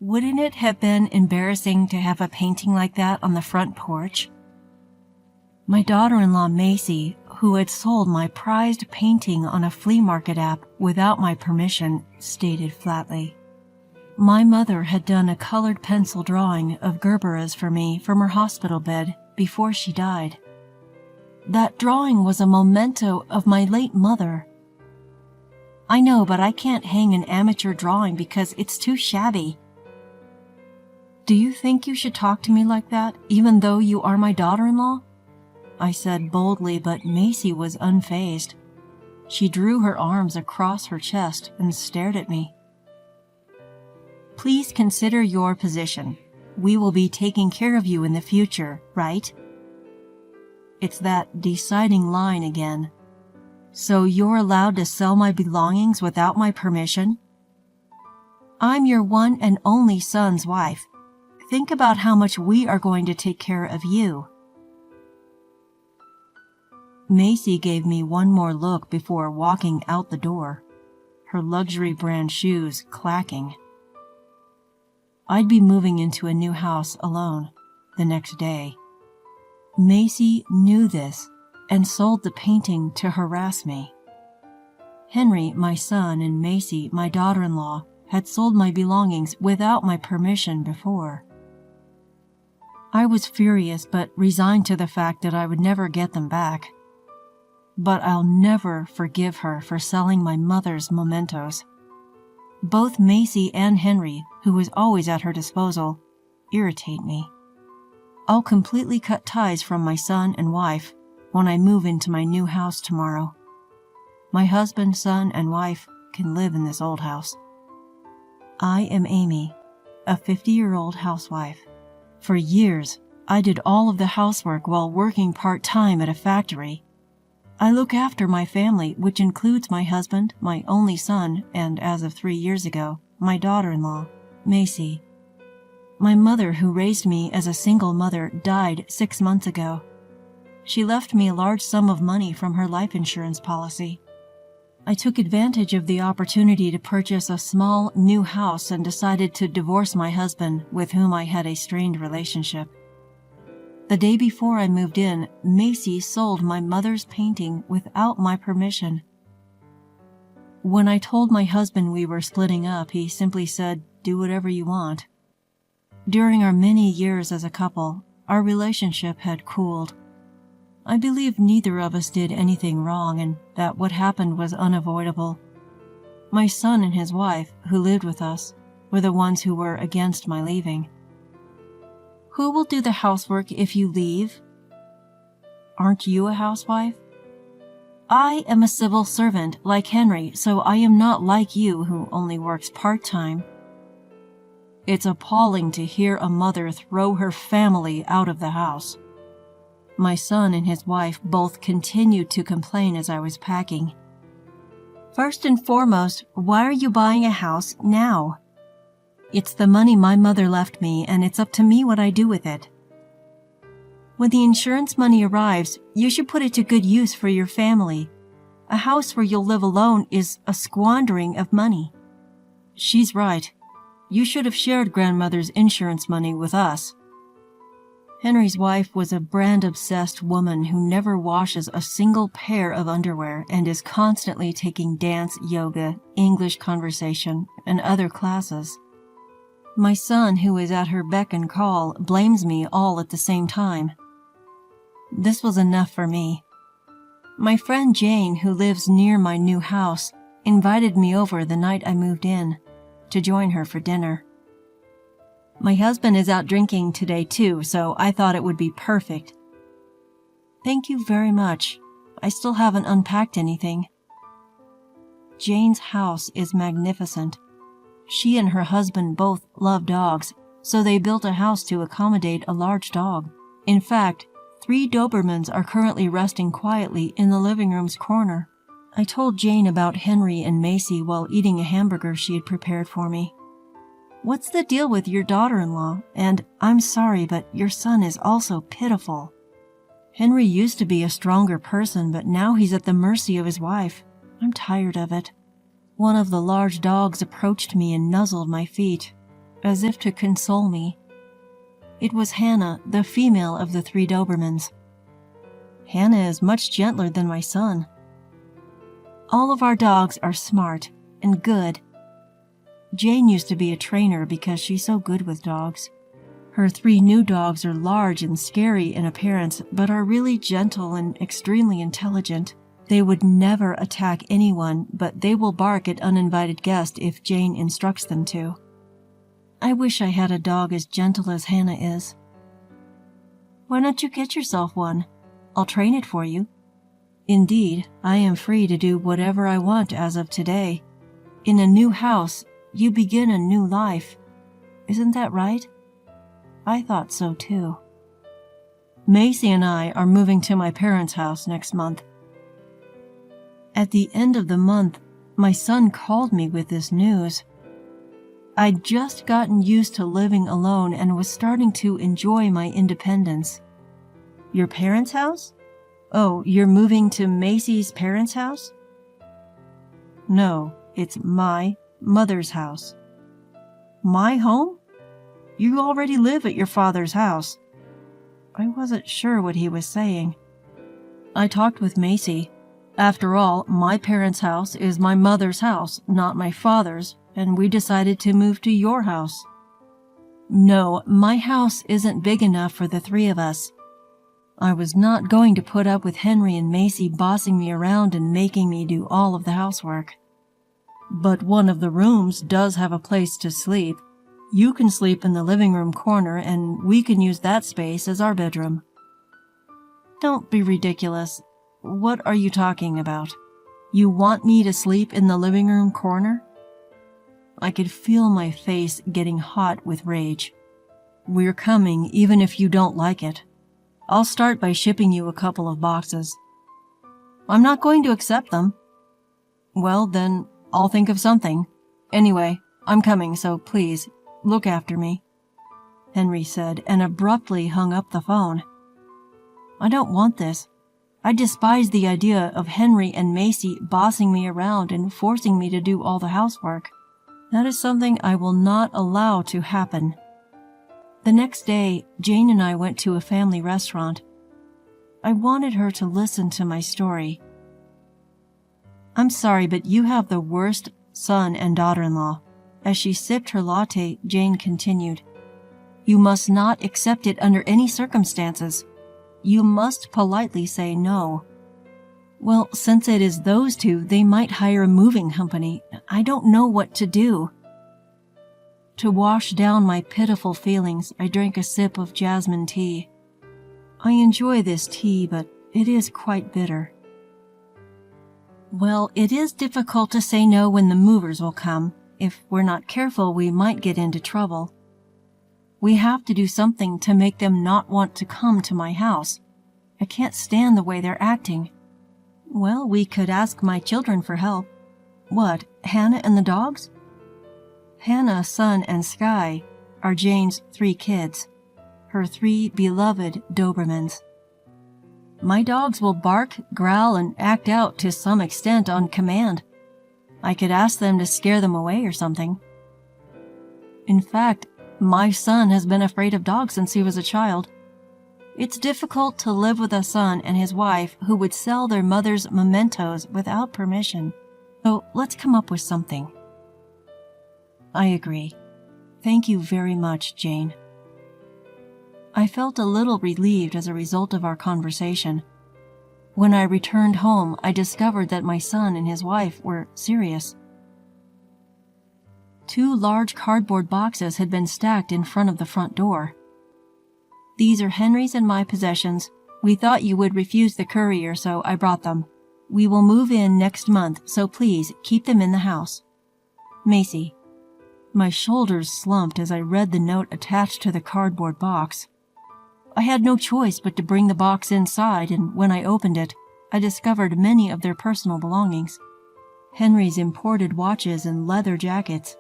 Wouldn't it have been embarrassing to have a painting like that on the front porch? My daughter-in-law Macy, who had sold my prized painting on a flea market app without my permission, stated flatly. My mother had done a colored pencil drawing of Gerberas for me from her hospital bed before she died. That drawing was a memento of my late mother. I know, but I can't hang an amateur drawing because it's too shabby. Do you think you should talk to me like that, even though you are my daughter-in-law? I said boldly, but Macy was unfazed. She drew her arms across her chest and stared at me. Please consider your position. We will be taking care of you in the future, right? It's that deciding line again. So you're allowed to sell my belongings without my permission? I'm your one and only son's wife. Think about how much we are going to take care of you. Macy gave me one more look before walking out the door, her luxury brand shoes clacking. I'd be moving into a new house alone the next day. Macy knew this and sold the painting to harass me. Henry, my son, and Macy, my daughter-in-law, had sold my belongings without my permission before. I was furious but resigned to the fact that I would never get them back. But I'll never forgive her for selling my mother's mementos. Both Macy and Henry, who was always at her disposal, irritate me. I'll completely cut ties from my son and wife when I move into my new house tomorrow. My husband, son, and wife can live in this old house. I am Amy, a 50-year-old housewife. For years, I did all of the housework while working part-time at a factory. I look after my family, which includes my husband, my only son, and as of 3 years ago, my daughter-in-law, Macy. My mother, who raised me as a single mother, died 6 months ago. She left me a large sum of money from her life insurance policy. I took advantage of the opportunity to purchase a small, new house and decided to divorce my husband, with whom I had a strained relationship. The day before I moved in, Macy sold my mother's painting without my permission. When I told my husband we were splitting up, he simply said, "Do whatever you want." During our many years as a couple, our relationship had cooled. I believe neither of us did anything wrong and that what happened was unavoidable. My son and his wife, who lived with us, were the ones who were against my leaving. Who will do the housework if you leave? Aren't you a housewife? I am a civil servant like Henry, so I am not like you who only works part-time. It's appalling to hear a mother throw her family out of the house. My son and his wife both continued to complain as I was packing. First and foremost, why are you buying a house now? It's the money my mother left me, and it's up to me what I do with it. When the insurance money arrives, you should put it to good use for your family. A house where you'll live alone is a squandering of money. She's right. You should have shared grandmother's insurance money with us. Henry's wife was a brand-obsessed woman who never washes a single pair of underwear and is constantly taking dance, yoga, English conversation, and other classes. My son, who is at her beck and call, blames me all at the same time. This was enough for me. My friend Jane, who lives near my new house, invited me over the night I moved in to join her for dinner. My husband is out drinking today too, so I thought it would be perfect. Thank you very much. I still haven't unpacked anything. Jane's house is magnificent. She and her husband both love dogs, so they built a house to accommodate a large dog. In fact, 3 Dobermans are currently resting quietly in the living room's corner. I told Jane about Henry and Macy while eating a hamburger she had prepared for me. What's the deal with your daughter-in-law? And I'm sorry, but your son is also pitiful. Henry used to be a stronger person, but now he's at the mercy of his wife. I'm tired of it. One of the large dogs approached me and nuzzled my feet. as if to console me. It was Hannah, the female of the 3 Dobermans. Hannah is much gentler than my son. All of our dogs are smart and good. Jane used to be a trainer because she's so good with dogs. Her 3 new dogs are large and scary in appearance, but are really gentle and extremely intelligent. They would never attack anyone, but they will bark at uninvited guests if Jane instructs them to. I wish I had a dog as gentle as Hannah is. Why don't you get yourself one? I'll train it for you. Indeed, I am free to do whatever I want as of today. In a new house, you begin a new life. Isn't that right? I thought so too. Macy and I are moving to my parents' house next month. At the end of the month, my son called me with this news. I'd just gotten used to living alone and was starting to enjoy my independence. Your parents' house? Oh, you're moving to Macy's parents' house? No, it's my mother's house. My home? You already live at your father's house. I wasn't sure what he was saying. I talked with Macy. After all, my parents' house is my mother's house, not my father's, and we decided to move to your house. No, my house isn't big enough for the 3 of us. I was not going to put up with Henry and Macy bossing me around and making me do all of the housework. But one of the rooms does have a place to sleep. You can sleep in the living room corner, and we can use that space as our bedroom. Don't be ridiculous. What are you talking about? You want me to sleep in the living room corner? I could feel my face getting hot with rage. We're coming even if you don't like it. I'll start by shipping you a couple of boxes. I'm not going to accept them. Well, then, I'll think of something. Anyway, I'm coming, so please, look after me, Henry said, and abruptly hung up the phone. I don't want this. I despise the idea of Henry and Macy bossing me around and forcing me to do all the housework. That is something I will not allow to happen. The next day, Jane and I went to a family restaurant. I wanted her to listen to my story. I'm sorry, but you have the worst son and daughter-in-law. As she sipped her latte, Jane continued, You must not accept it under any circumstances. You must politely say no. Well, since it is those 2, they might hire a moving company. I don't know what to do. To wash down my pitiful feelings, I drank a sip of jasmine tea. I enjoy this tea, but it is quite bitter. Well, it is difficult to say no when the movers will come. If we're not careful, we might get into trouble. We have to do something to make them not want to come to my house. I can't stand the way they're acting. Well, we could ask my children for help. What, Hannah and the dogs? Hannah, Sun, and Sky are Jane's 3 kids, her 3 beloved Dobermans. My dogs will bark, growl, and act out to some extent on command. I could ask them to scare them away or something. In fact, my son has been afraid of dogs since he was a child. It's difficult to live with a son and his wife who would sell their mother's mementos without permission. So let's come up with something. I agree. Thank you very much, Jane. I felt a little relieved as a result of our conversation. When I returned home, I discovered that my son and his wife were serious. 2 large cardboard boxes had been stacked in front of the front door. These are Henry's and my possessions. We thought you would refuse the courier, so I brought them. We will move in next month, so please keep them in the house. Macy. My shoulders slumped as I read the note attached to the cardboard box. I had no choice but to bring the box inside, and when I opened it, I discovered many of their personal belongings. Henry's imported watches and leather jackets.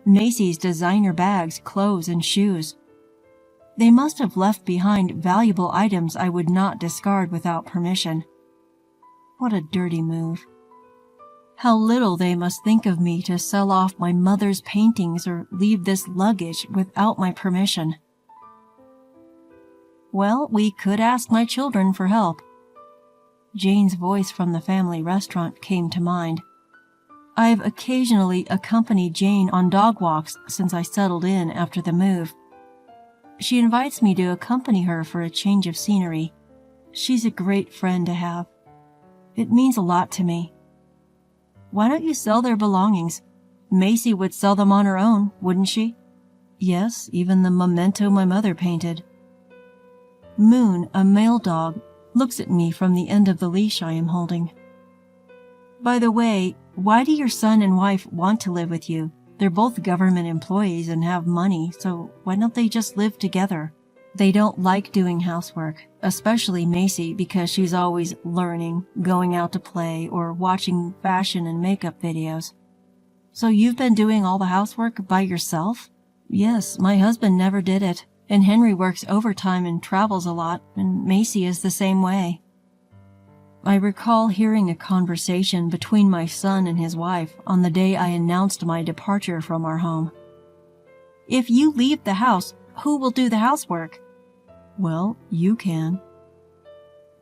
Macy's designer bags, clothes, and shoes. They must have left behind valuable items I would not discard without permission. What a dirty move. How little they must think of me to sell off my mother's paintings or leave this luggage without my permission. Well, we could ask my children for help. Jane's voice from the family restaurant came to mind. I've occasionally accompanied Jane on dog walks since I settled in after the move. She invites me to accompany her for a change of scenery. She's a great friend to have. It means a lot to me. Why don't you sell their belongings? Macy would sell them on her own, wouldn't she? Yes, even the memento my mother painted. Moon, a male dog, looks at me from the end of the leash I am holding. By the way, why do your son and wife want to live with you? They're both government employees and have money, so why don't they just live together? They don't like doing housework, especially Macy because she's always learning, going out to play, or watching fashion and makeup videos. So you've been doing all the housework by yourself? Yes, my husband never did it, and Henry works overtime and travels a lot, and Macy is the same way. I recall hearing a conversation between my son and his wife on the day I announced my departure from our home. If you leave the house, who will do the housework? Well, you can.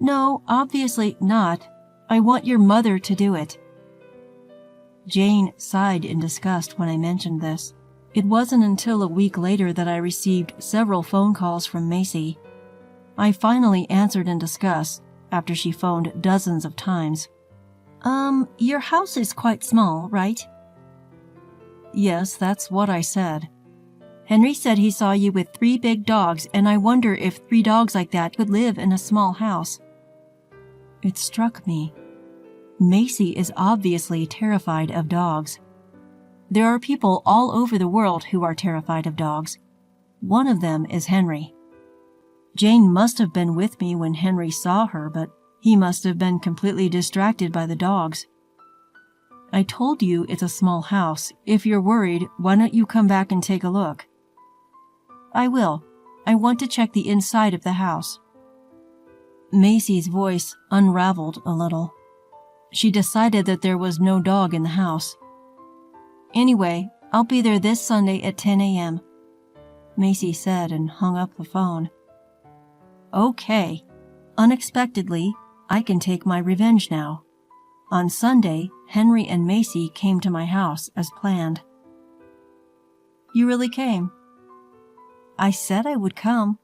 No, obviously not. I want your mother to do it. Jane sighed in disgust when I mentioned this. It wasn't until a week later that I received several phone calls from Macy. I finally answered in disgust after she phoned dozens of times. Your house is quite small, right? Yes, that's what I said. Henry said he saw you with 3 big dogs, and I wonder if 3 dogs like that could live in a small house. It struck me. Macy is obviously terrified of dogs. There are people all over the world who are terrified of dogs. One of them is Henry. Jane must have been with me when Henry saw her, but he must have been completely distracted by the dogs. I told you it's a small house. If you're worried, why don't you come back and take a look? I will. I want to check the inside of the house. Macy's voice unraveled a little. She decided that there was no dog in the house. Anyway, I'll be there this Sunday at 10 a.m., Macy said and hung up the phone. Okay. Unexpectedly, I can take my revenge now. On Sunday, Henry and Macy came to my house as planned. You really came? I said I would come.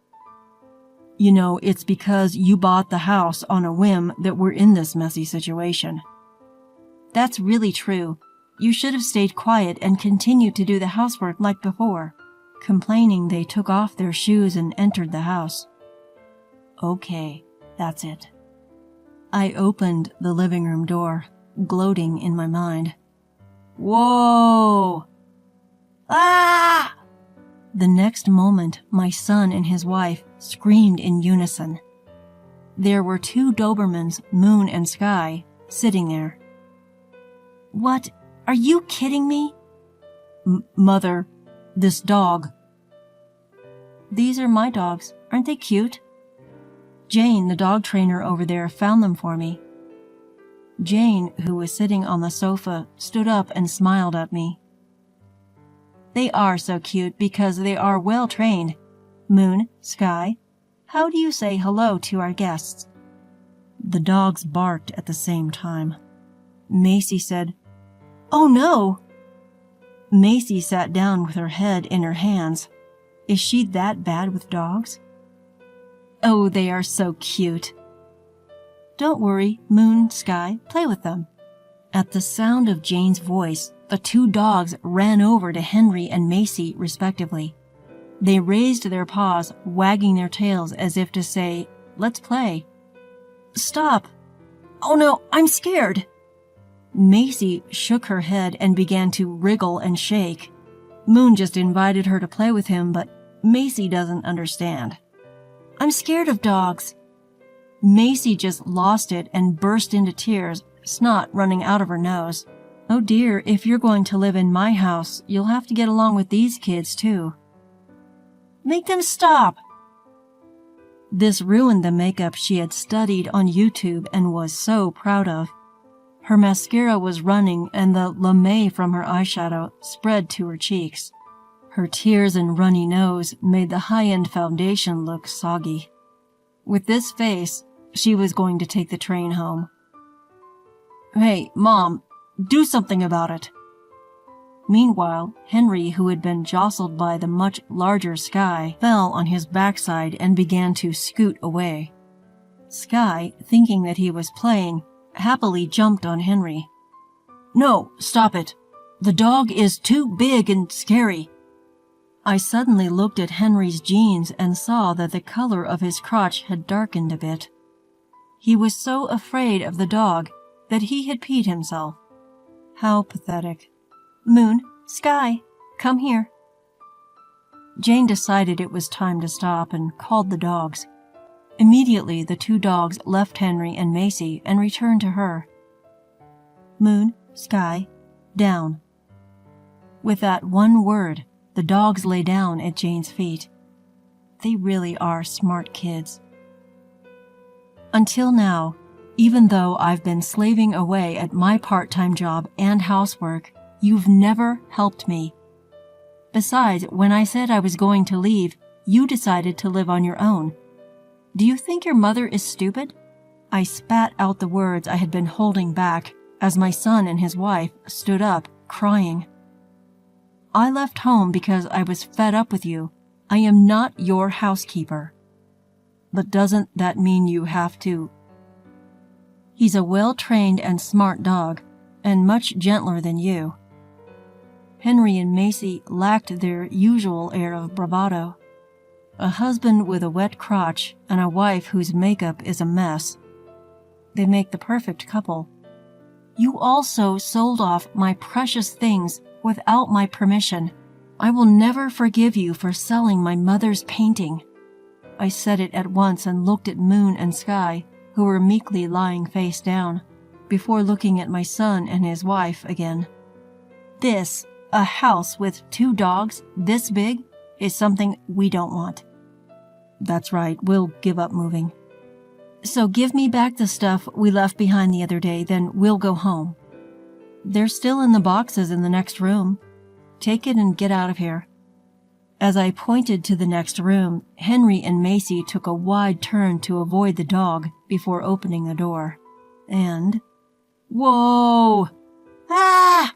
You know, it's because you bought the house on a whim that we're in this messy situation. That's really true. You should have stayed quiet and continued to do the housework like before. Complaining, they took off their shoes and entered the house. Okay, that's it. I opened the living room door, gloating in my mind. Whoa! Ah! The next moment, my son and his wife screamed in unison. There were 2 Dobermans, Moon and Sky, sitting there. What? Are you kidding me? Mother, this dog. These are my dogs. Aren't they cute? Jane, the dog trainer over there, found them for me. Jane, who was sitting on the sofa, stood up and smiled at me. They are so cute because they are well trained. Moon, Sky, how do you say hello to our guests? The dogs barked at the same time. Macy said, "Oh no!" Macy sat down with her head in her hands. Is she that bad with dogs? Oh, they are so cute. Don't worry, Moon, Sky, play with them. At the sound of Jane's voice, the 2 dogs ran over to Henry and Macy, respectively. They raised their paws, wagging their tails as if to say, "Let's play." Stop! Oh no, I'm scared! Macy shook her head and began to wriggle and shake. Moon just invited her to play with him, but Macy doesn't understand. I'm scared of dogs. Macy just lost it and burst into tears, snot running out of her nose. Oh dear, if you're going to live in my house, you'll have to get along with these kids too. Make them stop! This ruined the makeup she had studied on YouTube and was so proud of. Her mascara was running and the lame from her eyeshadow spread to her cheeks. Her tears and runny nose made the high-end foundation look soggy. With this face, she was going to take the train home. "Hey, Mom, do something about it." Meanwhile, Henry, who had been jostled by the much larger Sky, fell on his backside and began to scoot away. Sky, thinking that he was playing, happily jumped on Henry. "No, stop it. The dog is too big and scary." I suddenly looked at Henry's jeans and saw that the color of his crotch had darkened a bit. He was so afraid of the dog that he had peed himself. How pathetic. "Moon, Sky, come here." Jane decided it was time to stop and called the dogs. Immediately, the two dogs left Henry and Macy and returned to her. "Moon, Sky, down." With that one word, the dogs lay down at Jane's feet. They really are smart kids. Until now, even though I've been slaving away at my part-time job and housework, you've never helped me. Besides, when I said I was going to leave, you decided to live on your own. Do you think your mother is stupid? I spat out the words I had been holding back as my son and his wife stood up, crying. I left home because I was fed up with you. I am not your housekeeper. But doesn't that mean you have to? He's a well-trained and smart dog, and much gentler than you. Henry and Macy lacked their usual air of bravado. A husband with a wet crotch and a wife whose makeup is a mess. They make the perfect couple. You also sold off my precious things without my permission. I will never forgive you for selling my mother's painting. I said it at once and looked at Moon and Sky, who were meekly lying face down, before looking at my son and his wife again. This, a house with two dogs this big, is something we don't want. That's right, we'll give up moving. So give me back the stuff we left behind the other day, then we'll go home. They're still in the boxes in the next room. Take it and get out of here. As I pointed to the next room, Henry and Macy took a wide turn to avoid the dog before opening the door. And... whoa! Ah!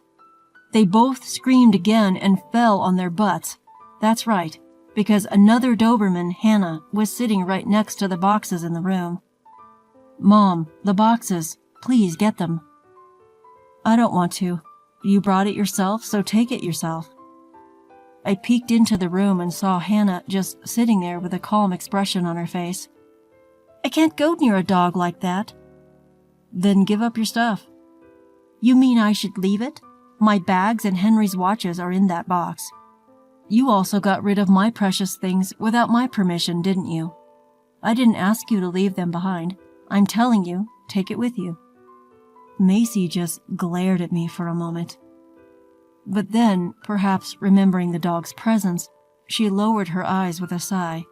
They both screamed again and fell on their butts. That's right, because another Doberman, Hannah, was sitting right next to the boxes in the room. Mom, the boxes. Please get them. I don't want to. You brought it yourself, so take it yourself. I peeked into the room and saw Hannah just sitting there with a calm expression on her face. I can't go near a dog like that. Then give up your stuff. You mean I should leave it? My bags and Henry's watches are in that box. You also got rid of my precious things without my permission, didn't you? I didn't ask you to leave them behind. I'm telling you, take it with you. Macy just glared at me for a moment. But then, perhaps remembering the dog's presence, she lowered her eyes with a sigh.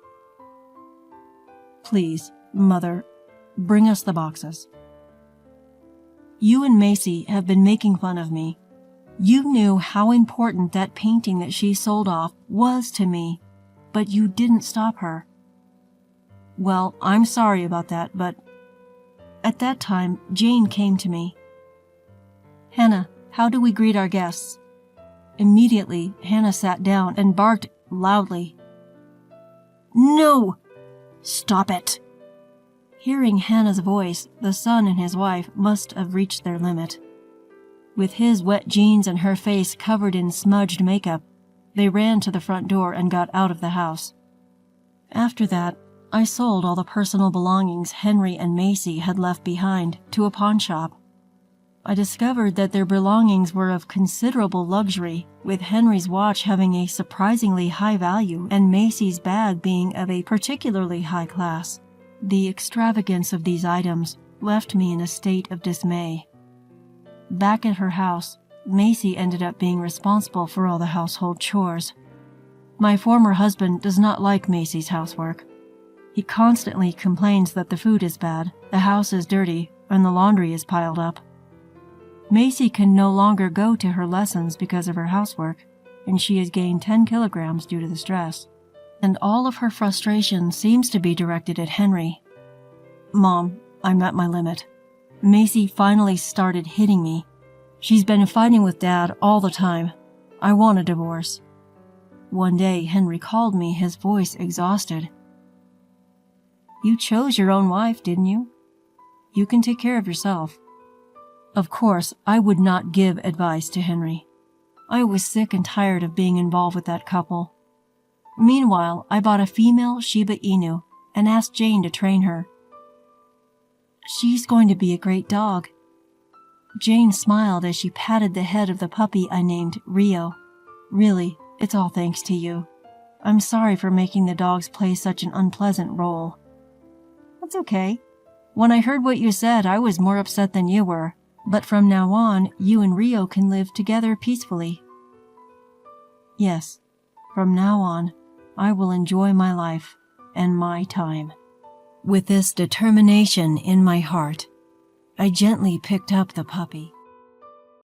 Please, Mother, bring us the boxes. You and Macy have been making fun of me. You knew how important that painting that she sold off was to me, but you didn't stop her. Well, I'm sorry about that, but at that time, Jane came to me. Hannah, how do we greet our guests? Immediately, Hannah sat down and barked loudly. No! Stop it! Hearing Hannah's voice, the son and his wife must have reached their limit. With his wet jeans and her face covered in smudged makeup, they ran to the front door and got out of the house. After that, I sold all the personal belongings Henry and Macy had left behind to a pawn shop. I discovered that their belongings were of considerable luxury, with Henry's watch having a surprisingly high value and Macy's bag being of a particularly high class. The extravagance of these items left me in a state of dismay. Back at her house, Macy ended up being responsible for all the household chores. My former husband does not like Macy's housework. He constantly complains that the food is bad, the house is dirty, and the laundry is piled up. Macy can no longer go to her lessons because of her housework, and she has gained 10 kilograms due to the stress. And all of her frustration seems to be directed at Henry. Mom, I'm at my limit. Macy finally started hitting me. She's been fighting with Dad all the time. I want a divorce. One day, Henry called me, his voice exhausted. You chose your own wife, didn't you? You can take care of yourself. Of course, I would not give advice to Henry. I was sick and tired of being involved with that couple. Meanwhile, I bought a female Shiba Inu and asked Jane to train her. She's going to be a great dog. Jane smiled as she patted the head of the puppy I named Rio. Really, it's all thanks to you. I'm sorry for making the dogs play such an unpleasant role. That's okay. When I heard what you said, I was more upset than you were. But from now on, you and Rio can live together peacefully. Yes, from now on, I will enjoy my life and my time. With this determination in my heart, I gently picked up the puppy